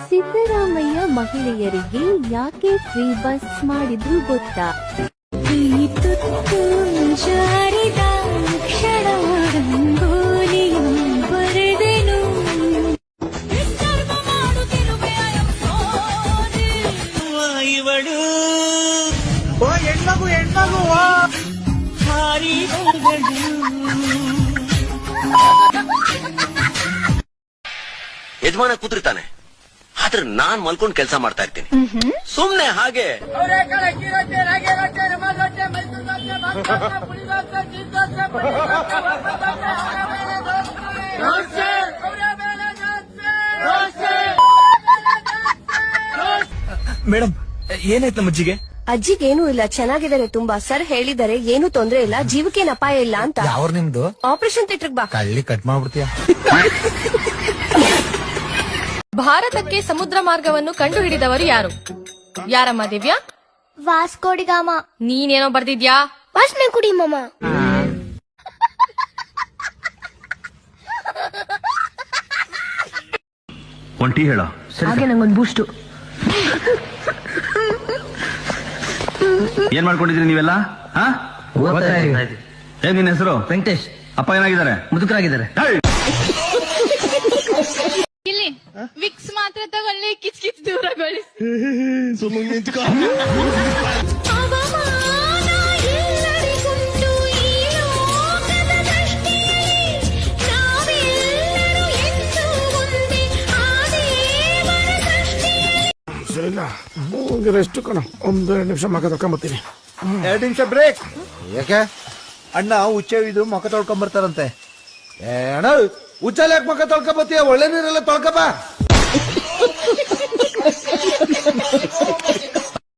ಸಿದ್ದರಾಮಯ್ಯ ಮಹಿಳೆಯರಿಗೆ ಯಾಕೆ free bus ಮಾಡಿದ್ರು ಗೊತ್ತಾ? ಜಾರಿದ ಕ್ಷಣ ರಂಗೋಲಿಯು ಬರೆದೆನು. ಇವಳು ಹೆಣ್ಮಗು ಹಾರಿ ಯಜಮಾನ ಕೂತಿರ್ತಾನೆ, ಆದ್ರೆ ನಾನ್ ಮಲ್ಕೊಂಡ್ ಕೆಲಸ ಮಾಡ್ತಾ ಇರ್ತೀನಿ ಸುಮ್ನೆ ಹಾಗೆ. ಮೇಡಮ್, ಏನಾಯ್ತು ನಮ್ಮ ಅಜ್ಜಿಗೆ? ಅಜ್ಜಿಗೇನು ಇಲ್ಲ, ಚೆನ್ನಾಗಿದ್ದಾರೆ ತುಂಬಾ. ಸರ್ ಹೇಳಿದರೆ ಏನು ತೊಂದ್ರೆ ಇಲ್ಲ, ಜೀವಕ್ಕೇನು ಅಪಾಯ ಇಲ್ಲ ಅಂತ. ಯಾವ್ರು ನಿಮ್ದು? ಆಪರೇಷನ್ ಥಿಯೇಟರ್ ಬಾ. ಕಳ್ಳಿ ಕಟ್ ಮಾಡ್ಬಿಡ್ತೀಯ. ಭಾರತಕ್ಕೆ ಸಮುದ್ರ ಮಾರ್ಗವನ್ನು ಕಂಡು ಹಿಡಿದವರು ಯಾರು? ಯಾರಮ್ಮ ದಿವ್ಯಾ? ವಾಸ್ಕೋಡಿಗಾಮ. ನೀನೇನೋ ಬರ್ದಿದ್ಯಾ? ವಾಸನೆ ಕುಡಿ ಮಾಮ. ಒಂದ್ ಟೀ ಹೇಳ. ಹಾಗೆ ನಂಗೊಂದು ಬೂಸ್ಟು. ಏನ್ ಮಾಡ್ಕೊಂಡಿದ್ರಿ ನೀವೆಲ್ಲ? ಏನ್ ನಿನ್ನ ಹೆಸರು? ವೆಂಕಟೇಶ್. ಅಪ್ಪ ಏನಾಗಿದ್ದಾರೆ? ಮುದುಕರಾಗಿದ್ದಾರೆ. ಇಲ್ಲಿ ವಿಕ್ಸ್ ಮಾತ್ರ ತಗೊಳ್ಳಿ, ಕಿಚ್ ಕಿಚ್ ದೂರಗೊಳ್ಳಿ. ರೆಸ್ಟ್ ಕಣ, ಒಂದು 2 ನಿಮಿಷ ಮಗ ತೊಕೊಂಬತ್ತೀನಿ. 2 ನಿಮಿಷ ಬ್ರೇಕ್. ಯಾಕೆ? ಅಣ್ಣ ಹುಚ್ಚವಿದು ಮುಖ ತೊಳ್ಕೊಂಬರ್ತಾರಂತೆ. ಅಣ್ಣ ಹುಚ್ಚಲ್ಲಿ ಯಾಕೆ ಮುಖ ತೊಳ್ಕೊಂಬತ್ತೀಯ? ಒಳ್ಳೆ ನೀರೆಲ್ಲ ತೊಳ್ಕೊಬ.